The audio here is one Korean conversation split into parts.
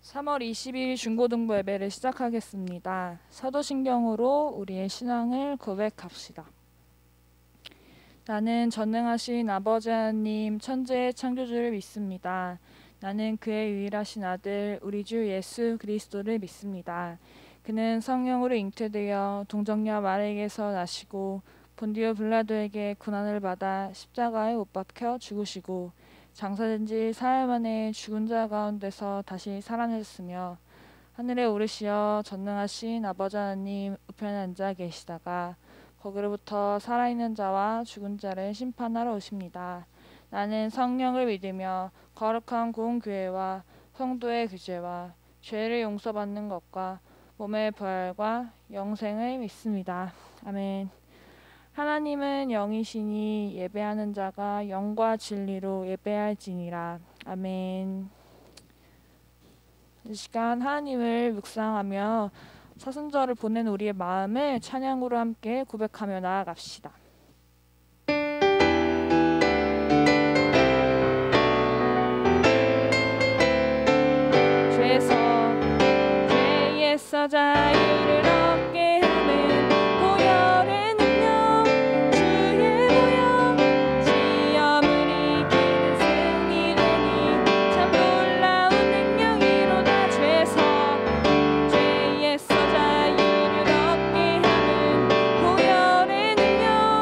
3월 20일 중고등부 예배를 시작하겠습니다. 사도신경으로 우리의 신앙을 고백합시다. 나는 전능하신 아버지 하나님 천지의 창조주를 믿습니다. 나는 그의 유일하신 아들 우리 주 예수 그리스도를 믿습니다. 그는 성령으로 잉태되어 동정녀 마리에게서 나시고 본디오 빌라도에게 고난을 받아 십자가에 못 박혀 죽으시고 장사된 지 사흘 만에 죽은 자 가운데서 다시 살아나셨으며 하늘에 오르시어 전능하신 아버지 하나님 우편에 앉아 계시다가 거기로부터 살아있는 자와 죽은 자를 심판하러 오십니다. 나는 성령을 믿으며 거룩한 공교회와 성도의 규제와 죄를 용서받는 것과 몸의 부활과 영생을 믿습니다. 아멘. 하나님은 영이시니 예배하는 자가 영과 진리로 예배할지니라. 아멘. 이 시간 하나님을 묵상하며 사순절을 보낸 우리의 마음을 찬양으로 함께 고백하며 나아갑시다. 죄에서 자유를 얻게 하는 보혈의 능력 주의 보혈 시험을 이기는 승리되니 참 놀라운 능력이로다. 죄에서 자유를 얻게 하는 보혈의 능력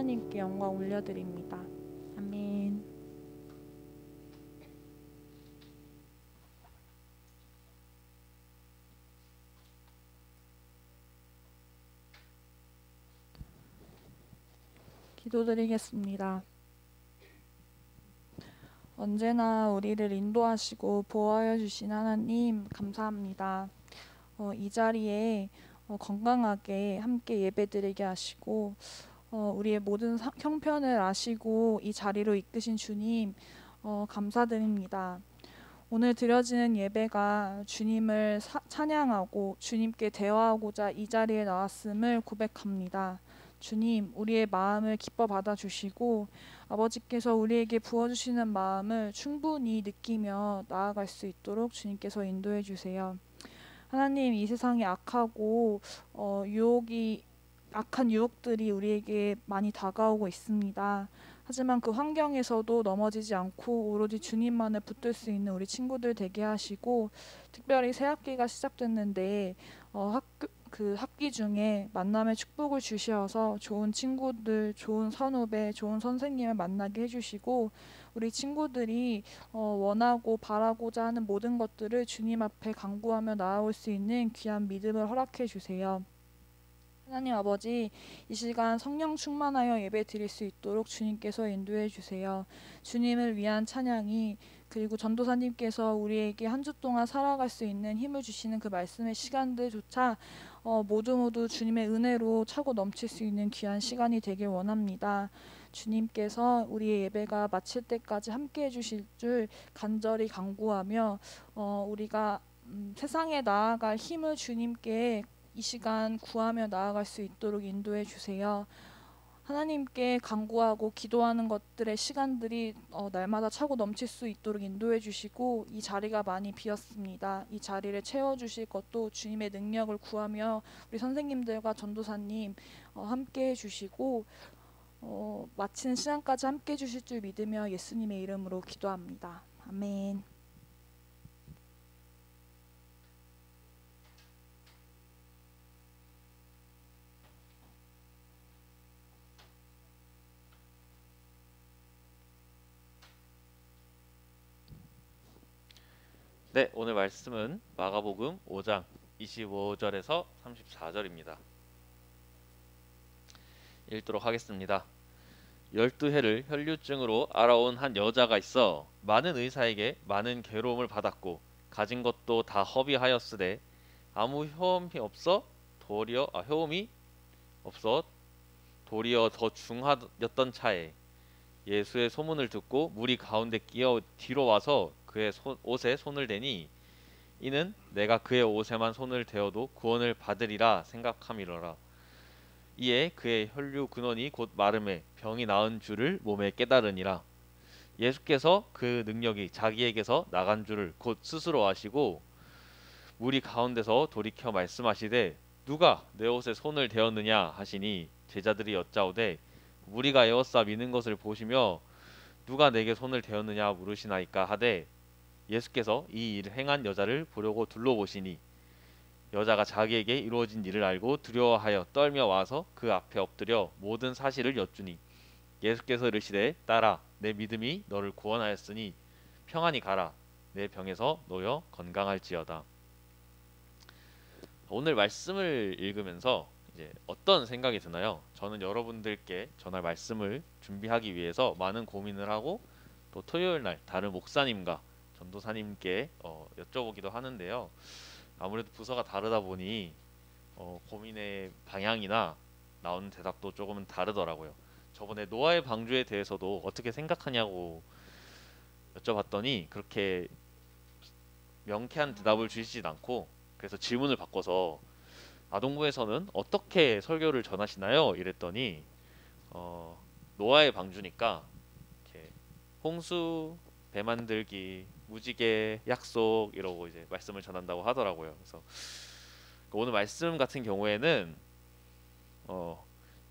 하나님께 영광 올려드립니다. 아멘. 기도드리겠습니다. 언제나 우리를 인도하시고 보호하여 주신 하나님 감사합니다. 이 자리에 건강하게 함께 예배드리게 하시고 우리의 모든 형편을 아시고 이 자리로 이끄신 주님 감사드립니다. 오늘 드려지는 예배가 주님을 찬양하고 주님께 대화하고자 이 자리에 나왔음을 고백합니다. 주님, 우리의 마음을 기뻐 받아주시고 아버지께서 우리에게 부어주시는 마음을 충분히 느끼며 나아갈 수 있도록 주님께서 인도해 주세요. 하나님, 이 세상이 악하고 악한 유혹들이 우리에게 많이 다가오고 있습니다. 하지만 그 환경에서도 넘어지지 않고 오로지 주님만을 붙들 수 있는 우리 친구들 되게 하시고, 특별히 새 학기가 시작됐는데 학기 중에 만남의 축복을 주셔서 좋은 친구들, 좋은 선후배, 좋은 선생님을 만나게 해주시고, 우리 친구들이 원하고 바라고자 하는 모든 것들을 주님 앞에 간구하며 나아올 수 있는 귀한 믿음을 허락해 주세요. 하나님 아버지, 이 시간 성령 충만하여 예배 드릴 수 있도록 주님께서 인도해 주세요. 주님을 위한 찬양이, 그리고 전도사님께서 우리에게 한 주 동안 살아갈 수 있는 힘을 주시는 그 말씀의 시간들조차 모두 주님의 은혜로 차고 넘칠 수 있는 귀한 시간이 되길 원합니다. 주님께서 우리의 예배가 마칠 때까지 함께 해주실 줄 간절히 간구하며 우리가 세상에 나아갈 힘을 주님께 이 시간 구하며 나아갈 수 있도록 인도해 주세요. 하나님께 간구하고 기도하는 것들의 시간들이 날마다 차고 넘칠 수 있도록 인도해 주시고, 이 자리가 많이 비었습니다. 이 자리를 채워주실 것도 주님의 능력을 구하며 우리 선생님들과 전도사님 함께 해주시고 마치는 시간까지 함께 해주실 줄 믿으며 예수님의 이름으로 기도합니다. 아멘. 네, 오늘 말씀은 마가복음 5장 25절에서 34절입니다. 읽도록 하겠습니다. 12해를 혈류증으로 앓아온 한 여자가 있어 많은 의사에게 많은 괴로움을 받았고 가진 것도 다 허비하였으되 아무 효험이 없어 도리어 더 중하였던 차에 예수의 소문을 듣고 무리 가운데 끼어 뒤로 와서 그의 옷에 손을 대니 이는 내가 그의 옷에만 손을 대어도 구원을 받으리라 생각함이로라. 이에 그의 혈류 근원이 곧 마름에 병이 나은 줄을 몸에 깨달으니라. 예수께서 그 능력이 자기에게서 나간 줄을 곧 스스로 아시고 무리 가운데서 돌이켜 말씀하시되 누가 내 옷에 손을 대었느냐 하시니 제자들이 여짜오되 무리가 에워싸 미는 것을 보시며 누가 내게 손을 대었느냐 물으시나이까 하되 예수께서 이 일을 행한 여자를 보려고 둘러보시니 여자가 자기에게 이루어진 일을 알고 두려워하여 떨며 와서 그 앞에 엎드려 모든 사실을 여쭈니 예수께서 이르시되 딸아 내 믿음이 너를 구원하였으니 평안히 가라 내 병에서 놓여 건강할지어다. 오늘 말씀을 읽으면서 이제 어떤 생각이 드나요? 저는 여러분들께 전할 말씀을 준비하기 위해서 많은 고민을 하고 또 토요일 날 다른 목사님과 전도사님께 여쭤보기도 하는데요. 아무래도 부서가 다르다 보니 고민의 방향이나 나오는 대답도 조금은 다르더라고요. 저번에 노아의 방주에 대해서도 어떻게 생각하냐고 여쭤봤더니 그렇게 명쾌한 대답을 주시진 않고, 그래서 질문을 바꿔서 아동부에서는 어떻게 설교를 전하시나요? 이랬더니 노아의 방주니까 이렇게 홍수, 배 만들기, 무지개, 약속 이러고 이제 말씀을 전한다고 하더라고요. 그래서 오늘 말씀 같은 경우에는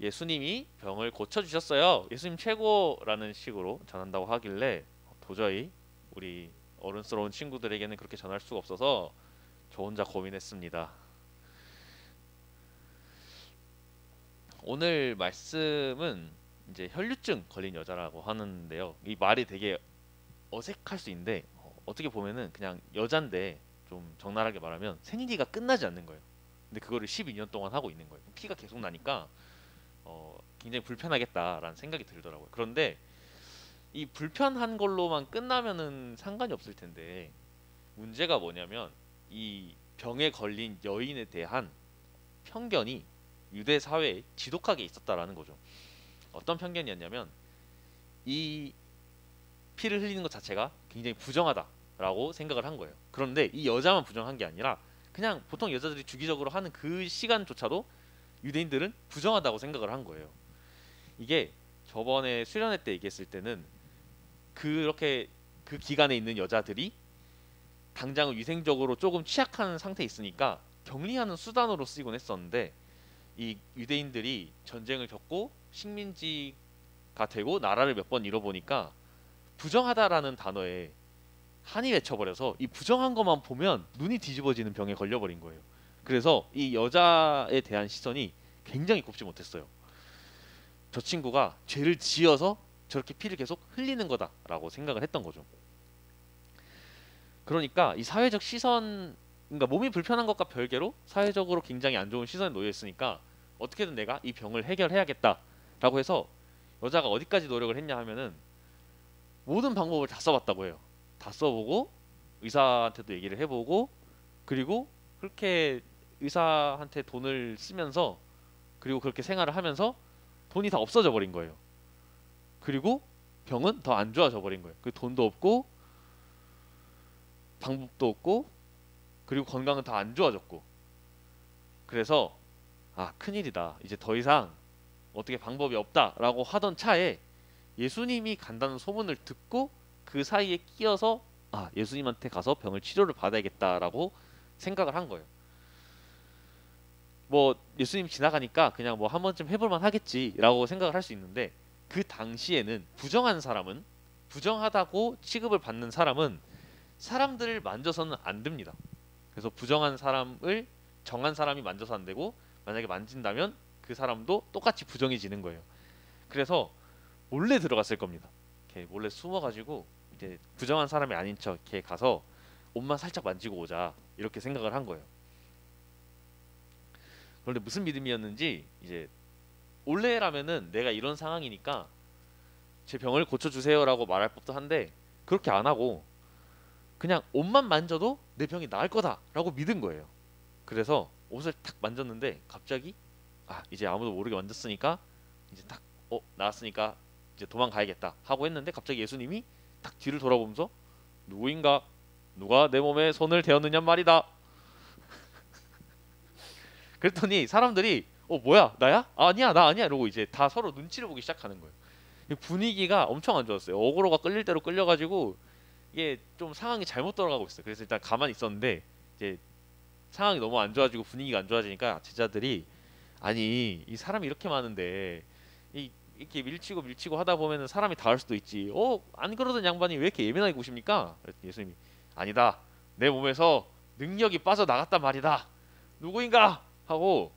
예수님이 병을 고쳐 주셨어요. 예수님 최고라는 식으로 전한다고 하길래 도저히 우리 어른스러운 친구들에게는 그렇게 전할 수가 없어서 저 혼자 고민했습니다. 오늘 말씀은 이제 혈류증 걸린 여자라고 하는데요. 이 말이 되게 어색할 수 있는데 어떻게 보면은 그냥 여잔데 좀 적나라하게 말하면 생리가 끝나지 않는 거예요. 근데 그거를 12년 동안 하고 있는 거예요. 피가 계속 나니까 굉장히 불편하겠다라는 생각이 들더라고요. 그런데 이 불편한 걸로만 끝나면은 상관이 없을 텐데 문제가 뭐냐면 이 병에 걸린 여인에 대한 편견이 유대 사회에 지독하게 있었다라는 거죠. 어떤 편견이었냐면 이 피를 흘리는 것 자체가 굉장히 부정하다라고 생각을 한 거예요. 그런데 이 여자만 부정한 게 아니라 그냥 보통 여자들이 주기적으로 하는 그 시간조차도 유대인들은 부정하다고 생각을 한 거예요. 이게 저번에 수련회 때 얘기했을 때는 그렇게 그 기간에 있는 여자들이 당장 위생적으로 조금 취약한 상태에 있으니까 격리하는 수단으로 쓰이곤 했었는데 이 유대인들이 전쟁을 겪고 식민지가 되고 나라를 몇 번 잃어보니까 부정하다라는 단어에 한이 맺혀버려서 이 부정한 것만 보면 눈이 뒤집어지는 병에 걸려버린 거예요. 그래서 이 여자에 대한 시선이 굉장히 곱지 못했어요. 저 친구가 죄를 지어서 저렇게 피를 계속 흘리는 거다라고 생각을 했던 거죠. 그러니까 이 사회적 시선, 그러니까 몸이 불편한 것과 별개로 사회적으로 굉장히 안 좋은 시선에 놓여 있으니까 어떻게든 내가 이 병을 해결해야겠다라고 해서 여자가 어디까지 노력을 했냐 하면은 모든 방법을 다 써봤다고 해요. 다 써보고 의사한테도 얘기를 해보고 그리고 그렇게 의사한테 돈을 쓰면서 그리고 그렇게 생활을 하면서 돈이 다 없어져 버린 거예요. 그리고 병은 더 안 좋아져 버린 거예요. 그 돈도 없고 방법도 없고 그리고 건강은 다 안 좋아졌고 그래서 아 큰일이다. 이제 더 이상 어떻게 방법이 없다라고 하던 차에 예수님이 간다는 소문을 듣고 그 사이에 끼어서 아 예수님한테 가서 병을 치료를 받아야겠다라고 생각을 한 거예요. 뭐 예수님 지나가니까 그냥 뭐 한 번쯤 해볼만 하겠지라고 생각을 할 수 있는데 그 당시에는 부정한 사람은 부정하다고 취급을 받는 사람은 사람들을 만져서는 안 됩니다. 그래서 부정한 사람을 정한 사람이 만져서 안 되고 만약에 만진다면 그 사람도 똑같이 부정해지는 거예요. 그래서 몰래 들어갔을 겁니다. 이렇게 몰래 숨어가지고 이제 부정한 사람이 아닌 척 이렇게 가서 옷만 살짝 만지고 오자 이렇게 생각을 한 거예요. 그런데 무슨 믿음이었는지 이제 원래라면은 내가 이런 상황이니까 제 병을 고쳐주세요라고 말할 법도 한데 그렇게 안 하고 그냥 옷만 만져도 내 병이 나을 거다라고 믿은 거예요. 그래서 옷을 탁 만졌는데 갑자기 아 이제 아무도 모르게 만졌으니까 이제 딱 나왔으니까 이제 도망가야겠다 하고 했는데 갑자기 예수님이 딱 뒤를 돌아보면서 누구인가 누가 내 몸에 손을 대었느냐 말이다. 그랬더니 사람들이 뭐야 나야? 아니야 나 아니야 이러고 이제 다 서로 눈치를 보기 시작하는 거예요. 분위기가 엄청 안 좋았어요. 어그로가 끌릴 대로 끌려가지고 이게 좀 상황이 잘못 돌아가고 있어요. 그래서 일단 가만히 있었는데 이제 상황이 너무 안 좋아지고 분위기가 안 좋아지니까 제자들이 아니 이 사람이 이렇게 많은데 이렇게 밀치고 하다 보면은 사람이 닿을 수도 있지. 안 그러던 양반이 왜 이렇게 예민하게 구십니까? 그랬더니 예수님이 아니다. 내 몸에서 능력이 빠져나갔단 말이다. 누구인가? 하고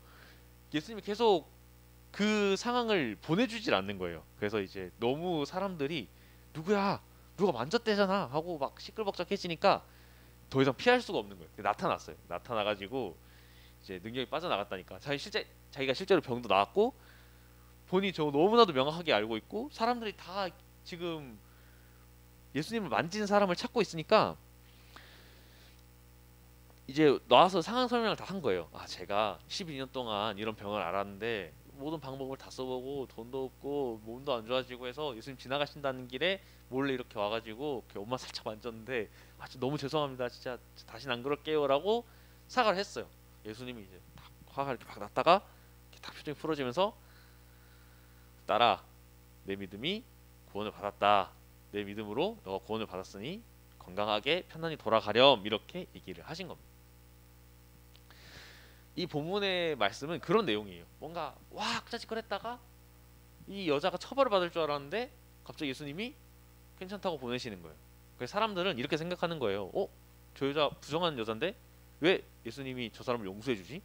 예수님이 계속 그 상황을 보내주질 않는 거예요. 그래서 이제 너무 사람들이 누구야? 누가 만졌대잖아 하고 막 시끌벅적해지니까 더 이상 피할 수가 없는 거예요. 나타났어요. 나타나가지고 이제 능력이 빠져나갔다니까. 자기가 실제로 병도 나았고 본인이 저 너무나도 명확하게 알고 있고 사람들이 다 지금 예수님을 만진 사람을 찾고 있으니까 이제 나와서 상황 설명을 다 한 거예요. 아 제가 12년 동안 이런 병을 앓았는데 모든 방법을 다 써보고 돈도 없고 몸도 안 좋아지고 해서 예수님 지나가신다는 길에 몰래 이렇게 와가지고 이렇게 옷만 살짝 만졌는데 아 진짜 너무 죄송합니다. 진짜 다시는 안 그럴게요라고 사과를 했어요. 예수님이 이제 딱 화가 이렇게 막 났다가 이렇게 딱 표정이 풀어지면서 딸아 내 믿음이 구원을 받았다. 내 믿음으로 너가 구원을 받았으니 건강하게 편안히 돌아가렴 이렇게 얘기를 하신 겁니다. 이 본문의 말씀은 그런 내용이에요. 뭔가 와 끄자지껄했다가 이 여자가 처벌을 받을 줄 알았는데 갑자기 예수님이 괜찮다고 보내시는 거예요. 그래서 사람들은 이렇게 생각하는 거예요. 저 여자 부정한 여잔데 왜 예수님이 저 사람을 용서해 주지?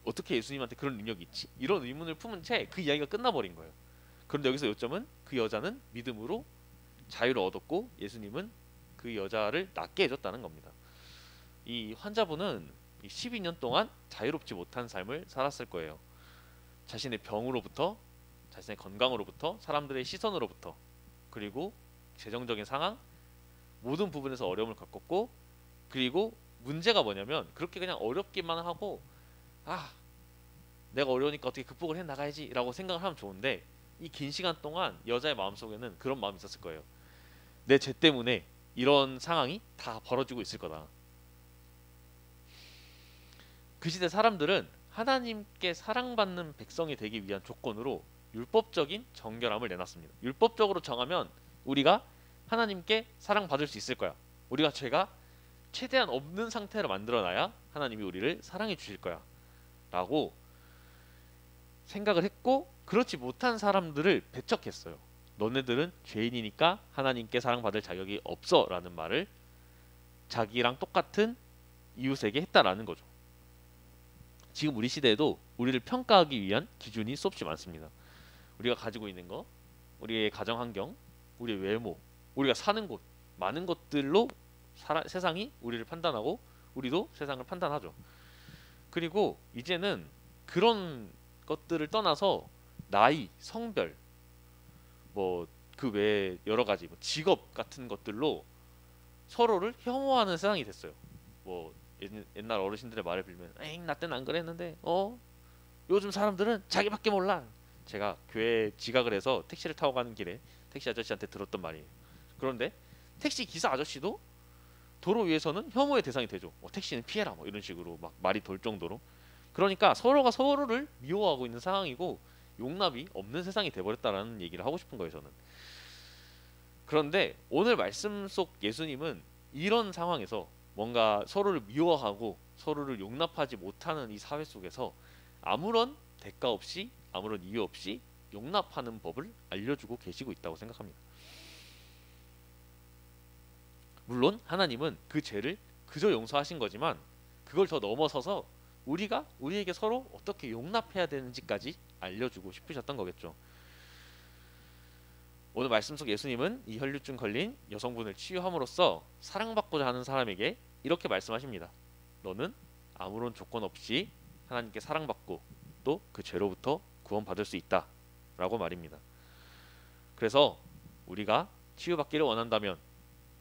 어떻게 예수님한테 그런 능력이 있지? 이런 의문을 품은 채 그 이야기가 끝나버린 거예요. 그런데 여기서 요점은 그 여자는 믿음으로 자유를 얻었고 예수님은 그 여자를 낫게 해줬다는 겁니다. 이 환자분은 12년 동안 자유롭지 못한 삶을 살았을 거예요. 자신의 병으로부터, 자신의 건강으로부터, 사람들의 시선으로부터, 그리고 재정적인 상황, 모든 부분에서 어려움을 겪었고, 그리고 문제가 뭐냐면 그렇게 그냥 어렵기만 하고 내가 어려우니까 어떻게 극복을 해나가야지 라고 생각을 하면 좋은데, 이 긴 시간 동안 여자의 마음속에는 그런 마음이 있었을 거예요. 내 죄 때문에 이런 상황이 다 벌어지고 있을 거다. 그 시대 사람들은 하나님께 사랑받는 백성이 되기 위한 조건으로 율법적인 정결함을 내놨습니다. 율법적으로 정하면 우리가 하나님께 사랑받을 수 있을 거야. 우리가 죄가 최대한 없는 상태로 만들어놔야 하나님이 우리를 사랑해 주실 거야 라고 생각을 했고, 그렇지 못한 사람들을 배척했어요. 너네들은 죄인이니까 하나님께 사랑받을 자격이 없어 라는 말을 자기랑 똑같은 이웃에게 했다라는 거죠. 지금 우리 시대에도 우리를 평가하기 위한 기준이 수없이 많습니다. 우리가 가지고 있는 거, 우리의 가정 환경, 우리의 외모, 우리가 사는 곳, 많은 것들로 세상이 우리를 판단하고 우리도 세상을 판단하죠. 그리고 이제는 그런 것들을 떠나서 나이, 성별, 뭐 그 외에 여러 가지 직업 같은 것들로 서로를 혐오하는 세상이 됐어요. 뭐 옛날 어르신들의 말을 빌면 에잉 나 때는 안 그랬는데 요즘 사람들은 자기밖에 몰라. 제가 교회에 지각을 해서 택시를 타고 가는 길에 택시 아저씨한테 들었던 말이에요. 그런데 택시 기사 아저씨도 도로 위에서는 혐오의 대상이 되죠. 택시는 피해라 뭐 이런 식으로 막 말이 돌 정도로. 그러니까 서로가 서로를 미워하고 있는 상황이고 용납이 없는 세상이 돼버렸다라는 얘기를 하고 싶은 거예요, 저는. 그런데 오늘 말씀 속 예수님은 이런 상황에서 뭔가 서로를 미워하고 서로를 용납하지 못하는 이 사회 속에서 아무런 대가 없이, 아무런 이유 없이 용납하는 법을 알려주고 계시고 있다고 생각합니다. 물론 하나님은 그 죄를 그저 용서하신 거지만 그걸 더 넘어서서 우리가 우리에게 서로 어떻게 용납해야 되는지까지 알려주고 싶으셨던 거겠죠. 오늘 말씀 속 예수님은 이 혈류증 걸린 여성분을 치유함으로써 사랑받고자 하는 사람에게 이렇게 말씀하십니다. 너는 아무런 조건 없이 하나님께 사랑받고 또 그 죄로부터 구원받을 수 있다 라고 말입니다. 그래서 우리가 치유받기를 원한다면,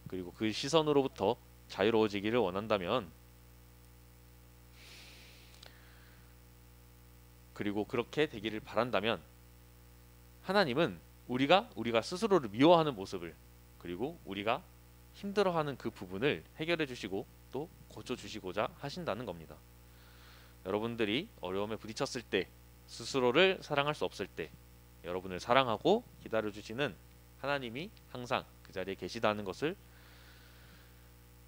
그리고 그 시선으로부터 자유로워지기를 원한다면, 그리고 그렇게 되기를 바란다면 하나님은 우리가 스스로를 미워하는 모습을, 그리고 우리가 힘들어하는 그 부분을 해결해 주시고 또 고쳐주시고자 하신다는 겁니다. 여러분들이 어려움에 부딪혔을 때, 스스로를 사랑할 수 없을 때 여러분을 사랑하고 기다려주시는 하나님이 항상 그 자리에 계시다는 것을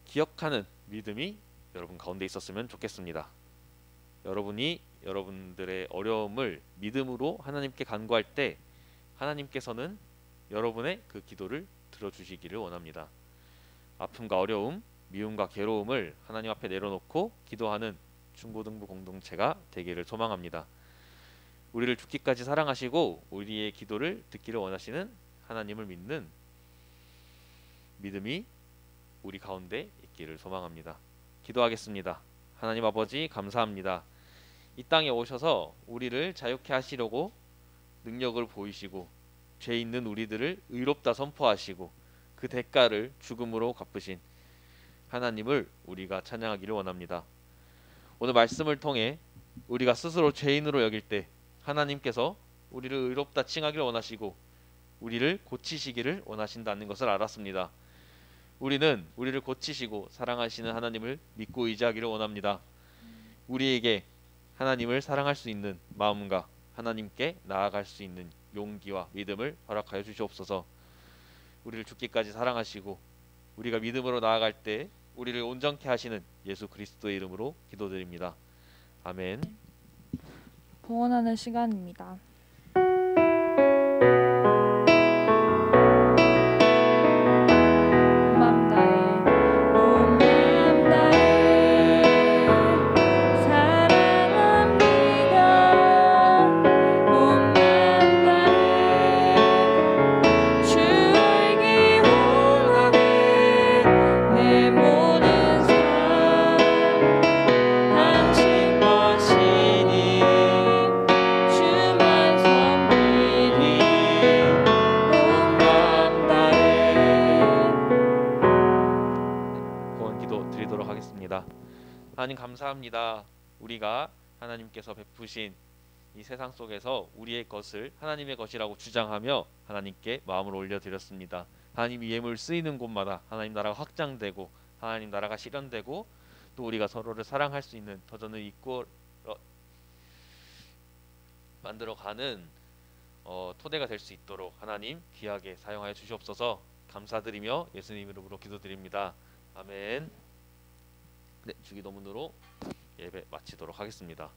기억하는 믿음이 여러분 가운데 있었으면 좋겠습니다. 여러분이 여러분들의 어려움을 믿음으로 하나님께 간구할 때 하나님께서는 여러분의 그 기도를 들어주시기를 원합니다. 아픔과 어려움, 미움과 괴로움을 하나님 앞에 내려놓고 기도하는 중고등부 공동체가 되기를 소망합니다. 우리를 죽기까지 사랑하시고 우리의 기도를 듣기를 원하시는 하나님을 믿는 믿음이 우리 가운데 있기를 소망합니다. 기도하겠습니다. 하나님 아버지 감사합니다. 이 땅에 오셔서 우리를 자유케 하시려고 능력을 보이시고 죄 있는 우리들을 의롭다 선포하시고 그 대가를 죽음으로 갚으신 하나님을 우리가 찬양하기를 원합니다. 오늘 말씀을 통해 우리가 스스로 죄인으로 여길 때 하나님께서 우리를 의롭다 칭하기를 원하시고 우리를 고치시기를 원하신다는 것을 알았습니다. 우리는 우리를 고치시고 사랑하시는 하나님을 믿고 의지하기를 원합니다. 우리에게 하나님을 사랑할 수 있는 마음과 하나님께 나아갈 수 있는 용기와 믿음을 허락하여 주시옵소서. 우리를 죽기까지 사랑하시고 우리가 믿음으로 나아갈 때 우리를 온전케 하시는 예수 그리스도의 이름으로 기도드립니다. 아멘. 봉헌하는 시간입니다. 사랑합니다. 감사합니다. 우리가 하나님께서 베푸신 이 세상 속에서 우리의 것을 하나님의 것이라고 주장하며 하나님께 마음을 올려드렸습니다. 하나님이 예물 쓰이는 곳마다 하나님 나라가 확장되고 하나님 나라가 실현되고 또 우리가 서로를 사랑할 수 있는 터전을 이끌어 만들어가는 토대가 될 수 있도록 하나님 귀하게 사용하여 주시옵소서. 감사드리며 예수님 이름으로 기도드립니다. 아멘. 네, 주기도문으로 예배 마치도록 하겠습니다.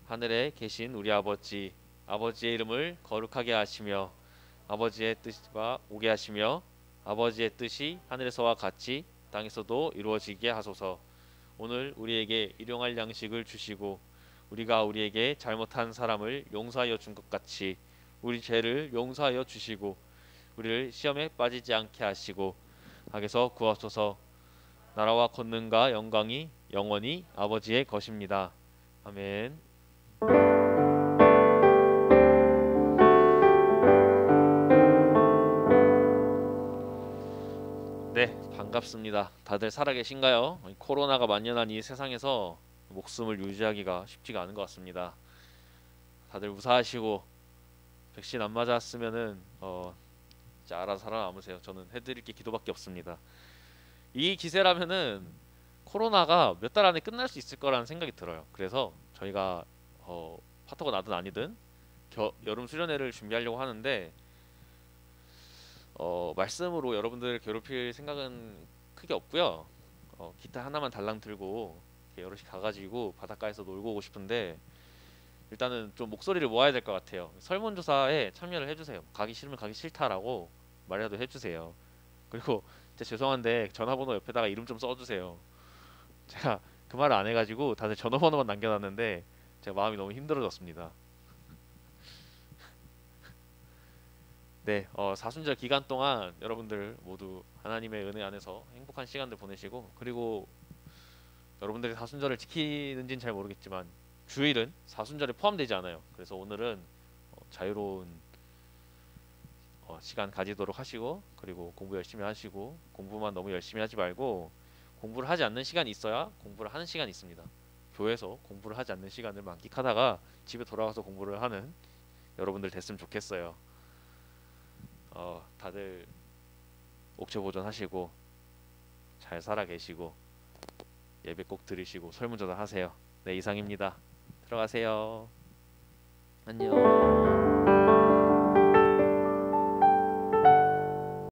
하늘에 계신 우리 아버지, 아버지의 이름을 거룩하게 하시며 아버지의 뜻과 오게 하시며 아버지의 뜻이 하늘에서와 같이 땅에서도 이루어지게 하소서. 오늘 우리에게 일용할 양식을 주시고 우리가 우리에게 잘못한 사람을 용서하여 준 것 같이 우리 죄를 용서하여 주시고 우리를 시험에 빠지지 않게 하시고 악에서 구하소서. 나라와 권능과 영광이 영원히 아버지의 것입니다. 아멘. 네, 반갑습니다. 다들 살아계신가요? 코로나가 만연한 이 세상에서 목숨을 유지하기가 쉽지가 않은 것 같습니다. 다들 무사하시고 백신 안 맞았으면은 진짜 알아서 살아남으세요. 저는 해드릴 게 기도밖에 없습니다. 이 기세라면은 코로나가 몇 달 안에 끝날 수 있을 거라는 생각이 들어요. 그래서 저희가 파토가 나든 아니든 여름 수련회를 준비하려고 하는데 말씀으로 여러분들을 괴롭힐 생각은 크게 없고요. 기타 하나만 달랑 들고 이렇게 여럿이 가가지고 바닷가에서 놀고 오고 싶은데 일단은 좀 목소리를 모아야 될 것 같아요. 설문조사에 참여를 해주세요. 가기 싫으면 가기 싫다라고 말이라도 해주세요. 그리고 진짜 죄송한데 전화번호 옆에다가 이름 좀 써주세요. 제가 그 말을 안 해가지고 다들 전화번호만 남겨놨는데 제가 마음이 너무 힘들어졌습니다. 네, 사순절 기간 동안 여러분들 모두 하나님의 은혜 안에서 행복한 시간들 보내시고 그리고 여러분들이 사순절을 지키는지는 잘 모르겠지만 주일은 사순절에 포함되지 않아요. 그래서 오늘은 자유로운 시간 가지도록 하시고 그리고 공부 열심히 하시고 공부만 너무 열심히 하지 말고 공부를 하지 않는 시간이 있어야 공부를 하는 시간이 있습니다. 교회에서 공부를 하지 않는 시간을 만끽하다가 집에 돌아와서 공부를 하는 여러분들 됐으면 좋겠어요. 다들 옥체보존 하시고 잘 살아 계시고 예배 꼭 드리시고 설문조사 하세요. 네, 이상입니다. 들어가세요. 안녕.